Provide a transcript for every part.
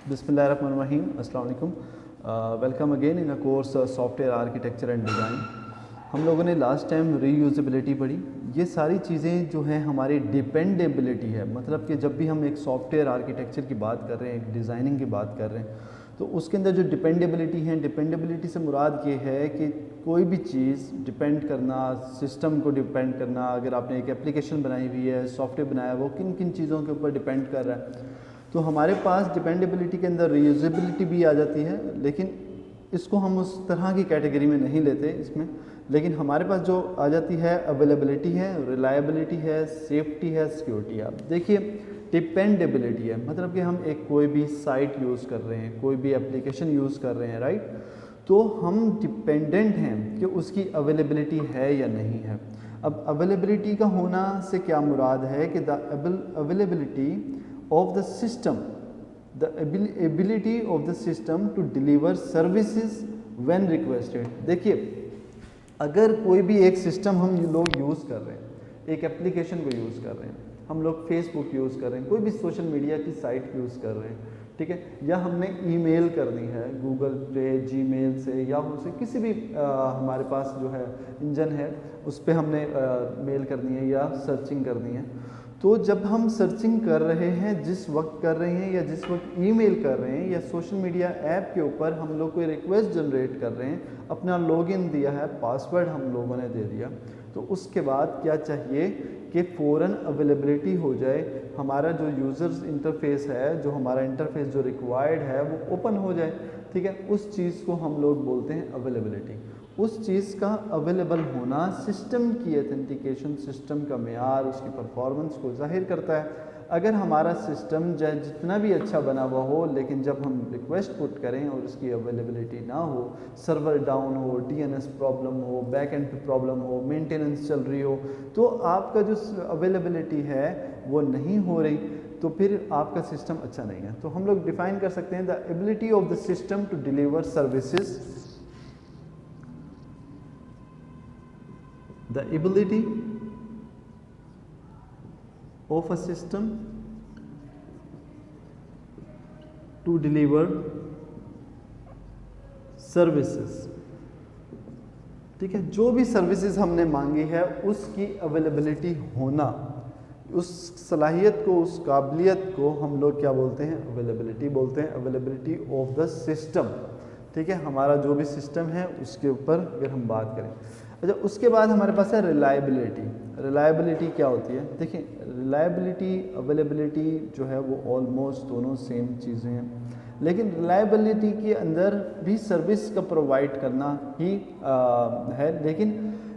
बिस्मिल्लाहिर्रहमानिर्रहीम, अस्सलाम वालेकुम। Welcome again in a course software architecture and design. हम लोगों ने लास्ट टाइम रीयूजेबिलिटी पढ़ी। ये सारी चीज़ें जो हैं हमारी डिपेंडेबिलिटी है, मतलब कि जब भी हम एक सॉफ्टवेयर आर्किटेक्चर की बात कर रहे हैं, एक डिज़ाइनिंग की बात कर रहे हैं, तो उसके अंदर जो डिपेंडेबिलिटी है, डिपेंडेबिलिटी से मुराद ये है कि कोई भी चीज़ डिपेंड करना, सिस्टम को डिपेंड करना। अगर आपने एक एप्लीकेशन बनाई हुई है, सॉफ्टवेयर बनाया है, वो किन किन चीज़ों के ऊपर डिपेंड कर रहा है। तो हमारे पास डिपेंडेबिलिटी के अंदर रीयूजेबिलिटी भी आ जाती है, लेकिन इसको हम उस तरह की कैटेगरी में नहीं लेते इसमें। लेकिन हमारे पास जो आ जाती है अवेलेबिलिटी है, रिलायबिलिटी है, सेफ्टी है, सिक्योरिटी है। अब देखिए डिपेंडेबिलिटी है मतलब कि हम एक कोई भी साइट यूज़ कर रहे हैं, कोई भी एप्लीकेशन यूज़ कर रहे हैं, राइट। तो हम डिपेंडेंट हैं कि उसकी अवेलेबिलिटी है या नहीं है। अब अवेलेबिलिटी का होना से क्या मुराद है कि the availability of the system, the ability of the system to deliver services when requested। देखिए अगर कोई भी एक सिस्टम हम लोग यूज़ कर रहे हैं, एक एप्लीकेशन को यूज़ कर रहे हैं, हम लोग फेसबुक यूज़ कर रहे हैं, कोई भी सोशल मीडिया की साइट यूज़ कर रहे हैं, ठीक है, या हमने ईमेल करनी है गूगल पे, जीमेल से, या उनसे किसी भी हमारे पास जो है इंजन है उस पर हमने मेल करनी है या सर्चिंग करनी है। तो जब हम सर्चिंग कर रहे हैं, जिस वक्त कर रहे हैं या जिस वक्त ईमेल कर रहे हैं या सोशल मीडिया ऐप के ऊपर हम लोग कोई रिक्वेस्ट जनरेट कर रहे हैं, अपना लॉगिन दिया है, पासवर्ड हम लोगों ने दे दिया, तो उसके बाद क्या चाहिए कि फ़ौरन अवेलेबिलिटी हो जाए, हमारा जो यूज़र्स इंटरफेस है, जो हमारा इंटरफेस जो रिक्वायर्ड है वो ओपन हो जाए, ठीक है। उस चीज़ को हम लोग बोलते हैं अवेलेबिलिटी। उस चीज़ का अवेलेबल होना सिस्टम की एथेंटिकेशन, सिस्टम का मेयार, उसकी परफॉर्मेंस को जाहिर करता है। अगर हमारा सिस्टम चाहे जितना भी अच्छा बना हुआ हो, लेकिन जब हम रिक्वेस्ट पुट करें और उसकी अवेलेबिलिटी ना हो, सर्वर डाउन हो, डीएनएस प्रॉब्लम हो, बैक एंड प्रॉब्लम हो, मेंटेनेंस चल रही हो, तो आपका जो अवेलेबिलिटी है वो नहीं हो रही, तो फिर आपका सिस्टम अच्छा नहीं है। तो हम लोग डिफाइन कर सकते हैं the ability of the system to deliver services, the ability of a system to deliver services, ठीक है। जो भी सर्विसेज हमने मांगी है उसकी अवेलेबिलिटी होना, उस सलाहियत को, उस काबिलियत को हम लोग क्या बोलते हैं, अवेलेबिलिटी बोलते हैं। अवेलेबिलिटी ऑफ द सिस्टम, ठीक है, हमारा जो भी सिस्टम है उसके ऊपर अगर हम बात करें। अच्छा, उसके बाद हमारे पास है रिलायबिलिटी। रिलायबिलिटी क्या होती है? देखिए रिलायबिलिटी, अवेलेबिलिटी जो है वो ऑलमोस्ट दोनों सेम चीज़ें हैं, लेकिन रिलायबिलिटी के अंदर भी सर्विस का प्रोवाइड करना ही है, लेकिन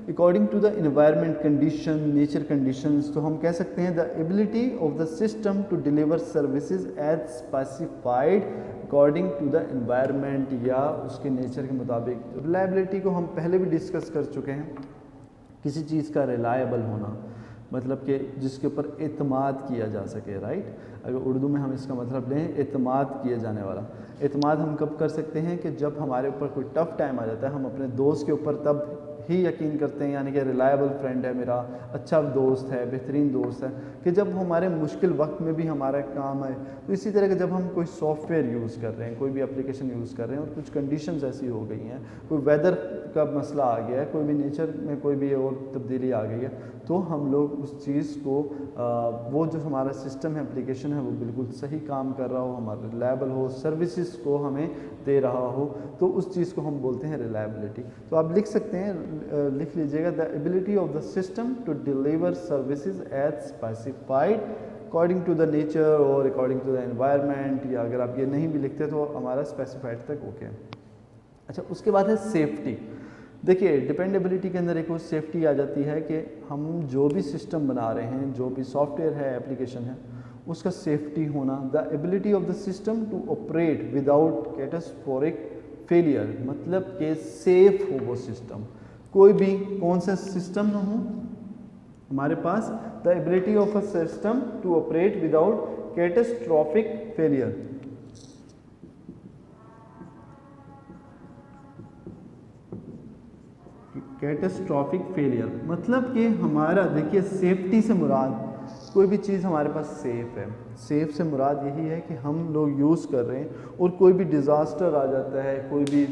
according to the environment condition, nature conditions, तो हम कह सकते हैं the ability of the system to deliver services as specified according to the environment, या उसके नेचर के मुताबिक। रिलायबिलिटी को हम पहले भी डिस्कस कर चुके हैं। किसी चीज़ का रिलायबल होना मतलब कि जिसके ऊपर एतमाद किया जा सके, राइट। अगर उर्दू में हम इसका मतलब लें, एतमाद किए जाने वाला। एतमाद हम कब कर सकते हैं कि जब हमारे ऊपर कोई टफ़ टाइम आ जाता है, हम अपने दोस्त के ऊपर तब ही यकीन करते हैं, यानी कि रिलायबल फ्रेंड है मेरा, अच्छा दोस्त है, बेहतरीन दोस्त है, कि जब हमारे मुश्किल वक्त में भी हमारा काम आए। तो इसी तरह के जब हम कोई सॉफ्टवेयर यूज़ कर रहे हैं, कोई भी एप्लीकेशन यूज़ कर रहे हैं और कुछ कंडीशंस ऐसी हो गई हैं, कोई वेदर का मसला आ गया है, कोई भी नेचर में कोई भी और तब्दीली आ गई है, तो हम लोग उस चीज़ को वो जो हमारा सिस्टम है, एप्लीकेशन है, वो बिल्कुल सही काम कर रहा हो, हमारा रिलायबल हो, सर्विसेज को हमें दे रहा हो, तो उस चीज़ को हम बोलते हैं रिलायबिलिटी। तो आप लिख सकते हैं, लिख लीजिएगा, the ability of the system to deliver services as specified according to the nature और अकॉर्डिंग टू द एनवायरनमेंट, या अगर आप ये नहीं भी लिखते तो हमारा स्पेसिफाइड तक ओके है। अच्छा, उसके बाद है सेफ्टी। देखिए डिपेंडेबिलिटी के अंदर एक वो सेफ्टी आ जाती है कि हम जो भी सिस्टम बना रहे हैं, जो भी सॉफ्टवेयर है, एप्लीकेशन है, उसका सेफ्टी होना। The ability of the system to operate without catastrophic failure, मतलब कि सेफ हो वो सिस्टम, कोई भी कौन सा सिस्टम ना हो हमारे पास, the ability of a system to operate without catastrophic failure. Catastrophic failure मतलब कि हमारा, देखिए सेफ्टी से मुराद कोई भी चीज़ हमारे पास सेफ़ है। सेफ़ से मुराद यही है कि हम लोग यूज़ कर रहे हैं और कोई भी डिज़ास्टर आ जाता है, कोई भी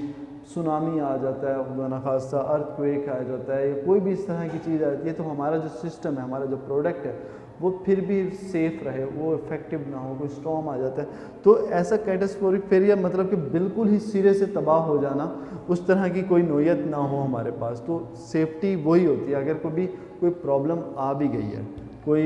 सुनामी आ जाता है, खुदा न खास्ता अर्थक्वेक आ जाता है, या कोई भी इस तरह की चीज़ आ जाती है, तो हमारा जो सिस्टम है, हमारा जो प्रोडक्ट है, वो फिर भी सेफ़ रहे, वो इफ़ेक्टिव ना हो। कोई स्टॉर्म आ जाता है तो ऐसा कैटास्ट्रोफिक फेलियर मतलब कि बिल्कुल ही सिरे से तबाह हो जाना, उस तरह की कोई नोयत ना हो हमारे पास। तो सेफ्टी वही होती है, अगर कोई प्रॉब्लम आ भी गई है, कोई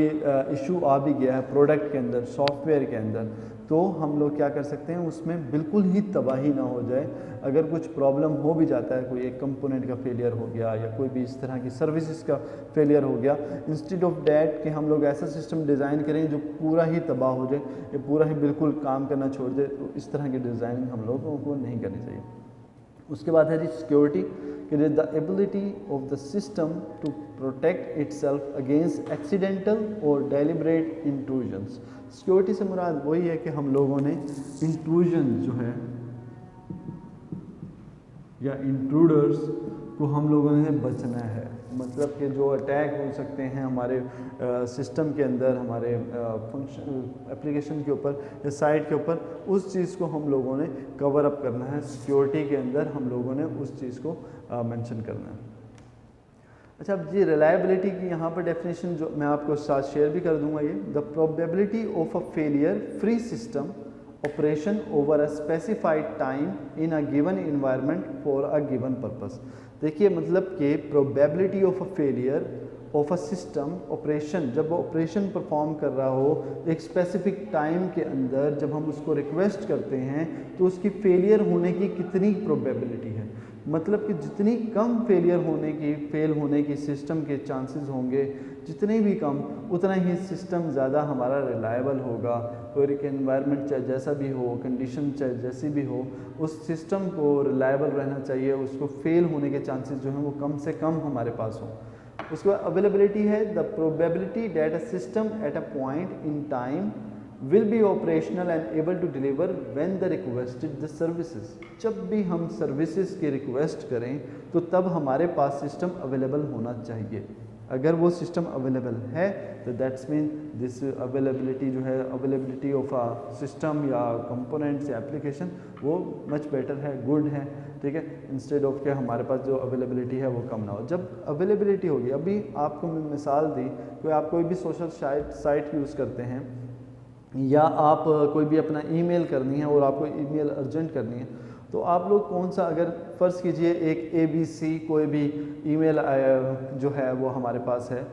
इशू आ भी गया है प्रोडक्ट के अंदर, सॉफ्टवेयर के अंदर, तो हम लोग क्या कर सकते हैं, उसमें बिल्कुल ही तबाही ना हो जाए। अगर कुछ प्रॉब्लम हो भी जाता है, कोई एक कंपोनेंट का फेलियर हो गया या कोई भी इस तरह की सर्विसेज का फेलियर हो गया, इंस्टेड ऑफ डैट कि हम लोग ऐसा सिस्टम डिज़ाइन करें जो पूरा ही तबाह हो जाए या पूरा ही बिल्कुल काम करना छोड़ दे, तो इस तरह की डिज़ाइनिंग हम लोगों को नहीं करनी चाहिए। उसके बाद है जी सिक्योरिटी, कि the ability of the system to protect itself against accidental और डेलिब्रेट इंट्रूजन्स। सिक्योरिटी से मुराद वही है कि हम लोगों ने इंट्रूजन जो है या इंट्रूडर्स को हम लोगों ने बचना है। मतलब कि जो अटैक हो सकते हैं हमारे सिस्टम के अंदर, हमारे फंक्शन एप्लीकेशन के ऊपर या साइट के ऊपर, उस चीज़ को हम लोगों ने कवर अप करना है। सिक्योरिटी के अंदर हम लोगों ने उस चीज़ को मेंशन करना है। अच्छा, अब जी रिलायबिलिटी की यहाँ पर डेफिनेशन जो मैं आपको साथ शेयर भी कर दूंगा, ये the probability of a failure free system operation over a specified time in a given environment for a given purpose. देखिए, मतलब कि probability of a failure of a system operation, जब वो ऑपरेशन परफॉर्म कर रहा हो एक स्पेसिफिक टाइम के अंदर, जब हम उसको रिक्वेस्ट करते हैं तो उसकी फेलियर होने की कितनी प्रोबेबिलिटी है। मतलब कि जितनी कम फेल होने की सिस्टम के चांसेस होंगे, जितने भी कम, उतना ही सिस्टम ज़्यादा हमारा रिलायबल होगा। कोई एनवायरनमेंट चाहे जैसा भी हो, कंडीशन चाहे जैसी भी हो, उस सिस्टम को रिलायबल रहना चाहिए, उसको फेल होने के चांसेस जो हैं वो कम से कम हमारे पास हों। उसके बाद अवेलेबिलिटी है the probability that a system at a point in time will be operational and able to deliver when the requested the services। जब भी हम सर्विसेज की रिक्वेस्ट करें तो तब हमारे पास सिस्टम अवेलेबल होना चाहिए। अगर वो सिस्टम अवेलेबल है तो दैट्स मीन दिस अवेलेबिलिटी जो है, अवेलेबिलिटी ऑफ अ सिस्टम या कंपोनेंट्स या एप्लीकेशन, वो मच बेटर है, गुड है, ठीक है, इंस्टेड ऑफ के हमारे पास जो अवेलेबिलिटी है वो कम ना हो। जब अवेलेबिलिटी होगी, अभी आपको मैं मिसाल दी, आप कोई भी सोशल साइट यूज़ करते हैं या आप कोई भी अपना ईमेल करनी है और आपको ईमेल अर्जेंट करनी है, तो आप लोग कौन सा, अगर फ़र्ज़ कीजिए एक ABC कोई भी ईमेल जो है वो हमारे पास है,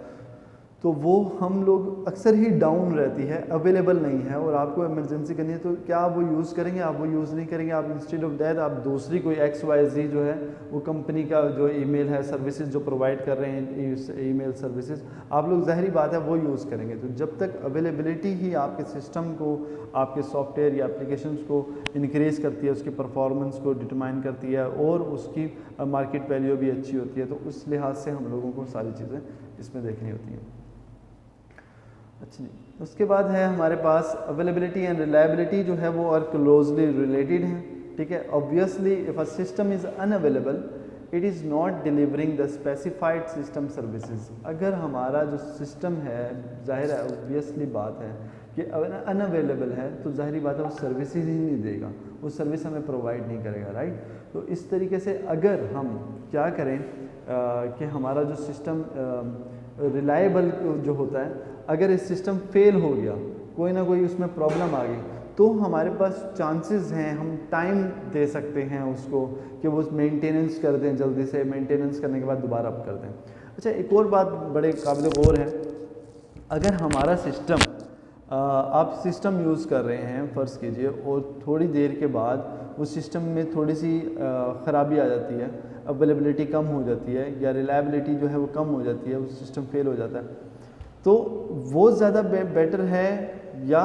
तो वो हम लोग अक्सर ही डाउन रहती है, अवेलेबल नहीं है, और आपको इमरजेंसी करनी है, तो क्या आप वो यूज़ करेंगे? आप वो यूज़ नहीं करेंगे। आप इंस्टेड ऑफ दैट आप दूसरी कोई XYZ जो है वो कंपनी का जो ईमेल है, सर्विसेज जो प्रोवाइड कर रहे हैं ईमेल सर्विसेज, आप लोग ज़ाहिरी बात है वो यूज़ करेंगे। तो जब तक अवेलेबिलिटी ही आपके सिस्टम को, आपके सॉफ्टवेयर या एप्लीकेशंस को इनक्रीज़ करती है, उसकी परफॉर्मेंस को डिटरमाइन करती है और उसकी मार्केट वैल्यू भी अच्छी होती है, तो उस लिहाज से हम लोगों को सारी चीज़ें इसमें देखनी होती हैं। अच्छा जी, उसके बाद है हमारे पास अवेलेबिलिटी एंड रिलायबिलिटी जो है वो और क्लोजली रिलेटेड हैं, ठीक है। Obviously if a system is unavailable it is not delivering the specified system services. अगर हमारा जो सिस्टम है, जाहिर है, ऑब्वियसली बात है कि अनअवेलेबल है, तो जाहिर बात है वो सर्विसेज ही नहीं देगा, वो सर्विस हमें प्रोवाइड नहीं करेगा, राइट। तो इस तरीके से अगर हम क्या करें कि हमारा जो सिस्टम रिलायबल जो होता है, अगर इस सिस्टम फेल हो गया, कोई ना कोई उसमें प्रॉब्लम आ गई, तो हमारे पास चांसेस हैं, हम टाइम दे सकते हैं उसको कि वो मेंटेनेंस कर दें, जल्दी से मेंटेनेंस करने के बाद दोबारा अप कर दें। अच्छा, एक और बात बड़े काबिल गौर है, अगर हमारा सिस्टम आप सिस्टम यूज़ कर रहे हैं फ़र्ज़ कीजिए, और थोड़ी देर के बाद उस सिस्टम में थोड़ी सी ख़राबी आ जाती है, अवेलेबिलिटी कम हो जाती है या रिलायबिलिटी जो है वो कम हो जाती है, वो सिस्टम फेल हो जाता है, तो वो ज़्यादा बेटर है या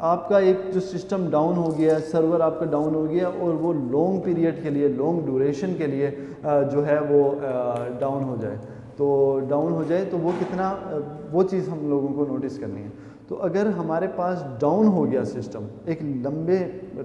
आपका एक जो सिस्टम डाउन हो गया, सर्वर आपका डाउन हो गया और वो लॉन्ग पीरियड के लिए, लॉन्ग ड्यूरेशन के लिए जो है वो डाउन हो जाए, तो वो कितना, वो चीज़ हम लोगों को नोटिस करनी है। तो अगर हमारे पास डाउन हो गया सिस्टम एक लंबे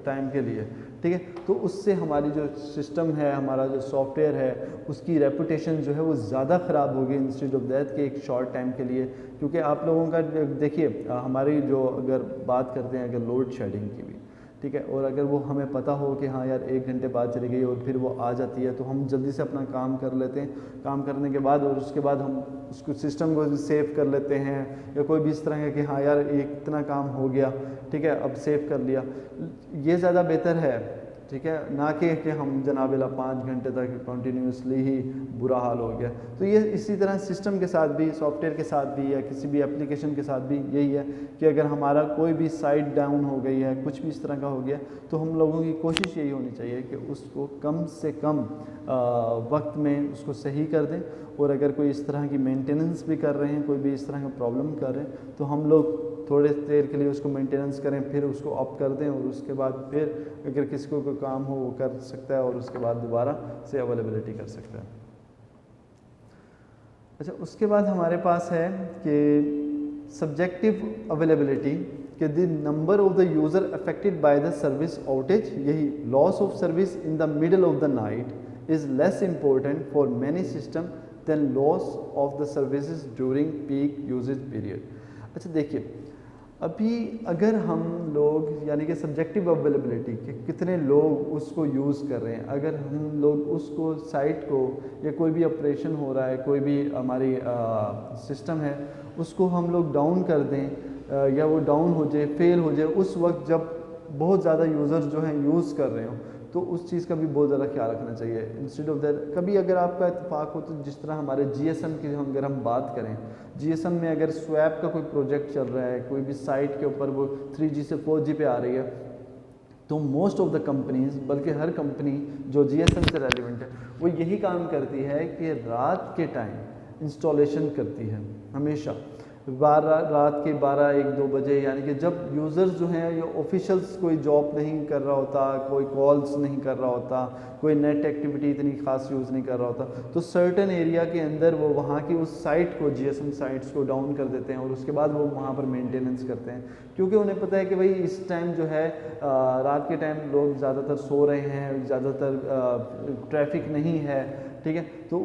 टाइम के लिए, ठीक है, तो उससे हमारी जो सिस्टम है, हमारा जो सॉफ्टवेयर है, उसकी रेपुटेशन जो है वो ज़्यादा ख़राब होगी इंस्टेड ऑफ दैट के एक शॉर्ट टाइम के लिए। क्योंकि आप लोगों का देखिए, हमारी जो अगर बात करते हैं अगर लोड शेडिंग की भी, ठीक है, और अगर वो हमें पता हो कि हाँ यार 1 घंटे बाद चली गई और फिर वो आ जाती है, तो हम जल्दी से अपना काम कर लेते हैं। काम करने के बाद और उसके बाद हम उसको सिस्टम को सेव कर लेते हैं, या कोई भी इस तरह है कि हाँ यार इतना काम हो गया, ठीक है, अब सेव कर लिया, ये ज़्यादा बेहतर है, ठीक है, ना कि हम जनाबिला 5 घंटे तक कंटिन्यूसली ही बुरा हाल हो गया। तो ये इसी तरह सिस्टम के साथ भी, सॉफ्टवेयर के साथ भी, या किसी भी एप्लीकेशन के साथ भी यही है कि अगर हमारा कोई भी साइट डाउन हो गई है, कुछ भी इस तरह का हो गया, तो हम लोगों की कोशिश यही होनी चाहिए कि उसको कम से कम वक्त में उसको सही कर दें। और अगर कोई इस तरह की मेंटेनेंस भी कर रहे हैं, कोई भी इस तरह का प्रॉब्लम कर रहे हैं, तो हम लोग थोड़े देर के लिए उसको मेंटेनेंस करें, फिर उसको ऑफ कर दें, और उसके बाद फिर अगर किसी को कोई काम हो वो कर सकता है, और उसके बाद दोबारा से अवेलेबिलिटी कर सकता है। अच्छा, उसके बाद हमारे पास है कि सब्जेक्टिव अवेलेबिलिटी, कि the number of the user affected by the service outage, यही loss of service in the middle of the night is less important for many system than loss of the services during peak usage period. अच्छा देखिए, अभी अगर हम लोग यानी कि subjective availability कि कितने लोग उसको यूज़ कर रहे हैं, अगर हम लोग उसको साइट को, या कोई भी ऑपरेशन हो रहा है, कोई भी हमारी सिस्टम है, उसको हम लोग डाउन कर दें, या वो डाउन हो जाए, फेल हो जाए उस वक्त जब बहुत ज़्यादा यूज़र्स जो हैं यूज़ कर रहे हो, तो उस चीज़ का भी बहुत ज़्यादा ख्याल रखना चाहिए। इंस्टेड ऑफ दैट कभी अगर आपका इत्तेफाक हो, तो जिस तरह हमारे GSM की अगर हम बात करें, GSM में अगर स्वैप का कोई प्रोजेक्ट चल रहा है, कोई भी साइट के ऊपर वो 3G से 4G पे आ रही है, तो मोस्ट ऑफ द कंपनीज, बल्कि हर कंपनी जो GSM से रेलिवेंट है, वो यही काम करती है कि रात के टाइम इंस्टॉलेशन करती है, हमेशा रात के 12-1-2 बजे, यानी कि जब यूज़र्स जो हैं, ये ऑफिशियल्स कोई जॉब नहीं कर रहा होता, कोई कॉल्स नहीं कर रहा होता, कोई नेट एक्टिविटी इतनी खास यूज़ नहीं कर रहा होता, तो सर्टेन एरिया के अंदर वो वहाँ की उस साइट को, GSM साइट्स को डाउन कर देते हैं, और उसके बाद वो वहाँ पर मेंटेनेंस करते हैं, क्योंकि उन्हें पता है कि भाई इस टाइम जो है रात के टाइम लोग ज़्यादातर सो रहे हैं, ज़्यादातर ट्रैफिक नहीं है, ठीक है। तो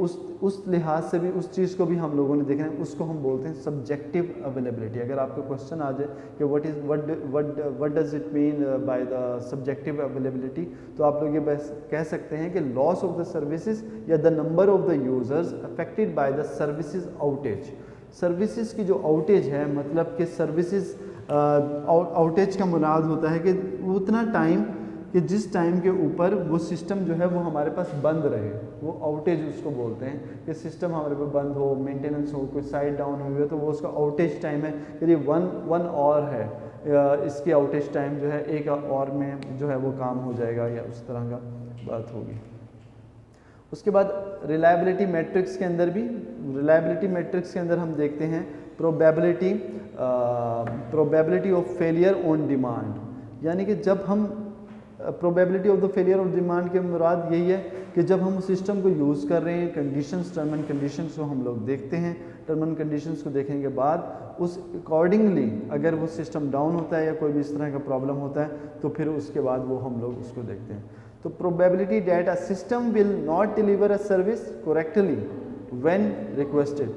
उस लिहाज से भी उस चीज़ को भी हम लोगों ने देखना है, उसको हम बोलते हैं सब्जेक्टिव अवेलेबिलिटी। अगर आपको क्वेश्चन आ जाए कि what does it mean by the subjective availability, तो आप लोग ये बस कह सकते हैं कि लॉस ऑफ द सर्विसेज या the number of the users affected by the services outage. Services की जो आउटेज है, मतलब कि सर्विसेज आउटेज का मुराद होता है कि उतना टाइम कि जिस टाइम के ऊपर वो सिस्टम जो है वो हमारे पास बंद रहे, वो आउटेज उसको बोलते हैं कि सिस्टम हमारे पे बंद हो, मेंटेनेंस हो, कोई साइट डाउन हुई है, तो वो उसका आउटेज टाइम है। यदि वन आवर है, इसकी आउटेज टाइम जो है 1 आवर में जो है वो काम हो जाएगा, या उस तरह का बात होगी। उसके बाद रिलायबिलिटी मैट्रिक्स के अंदर भी, रिलायबिलिटी मैट्रिक्स के अंदर हम देखते हैं probability of failure on demand, यानी कि जब हम probability of the failure of demand के मुराद यही है कि जब हम सिस्टम को यूज़ कर रहे हैं, कंडीशंस, टर्म एंड कंडीशंस को हम लोग देखते हैं, टर्म एंड कंडीशंस को देखने के बाद उस अकॉर्डिंगली अगर वो सिस्टम डाउन होता है या कोई भी इस तरह का प्रॉब्लम होता है, तो फिर उसके बाद वो हम लोग उसको देखते हैं। तो probability that a system will not deliver a service correctly when requested,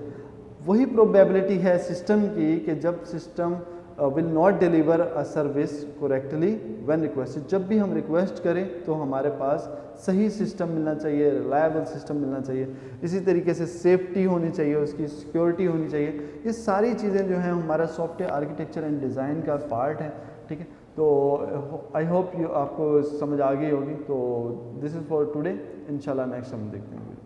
वही प्रोबेबिलिटी है सिस्टम की कि जब system will not deliver a service correctly when requested, जब भी हम रिक्वेस्ट करें तो हमारे पास सही सिस्टम मिलना चाहिए, रिलायबल सिस्टम मिलना चाहिए। इसी तरीके से सेफ्टी होनी चाहिए, उसकी सिक्योरिटी होनी चाहिए। ये सारी चीज़ें जो हैं हमारा सॉफ्टवेयर आर्किटेक्चर एंड डिज़ाइन का पार्ट है, ठीक है। तो आई होप आपको समझ आ गई होगी। तो दिस इज़ फॉर टुडे, इंशाल्लाह नेक्स्ट हम देखते हैं।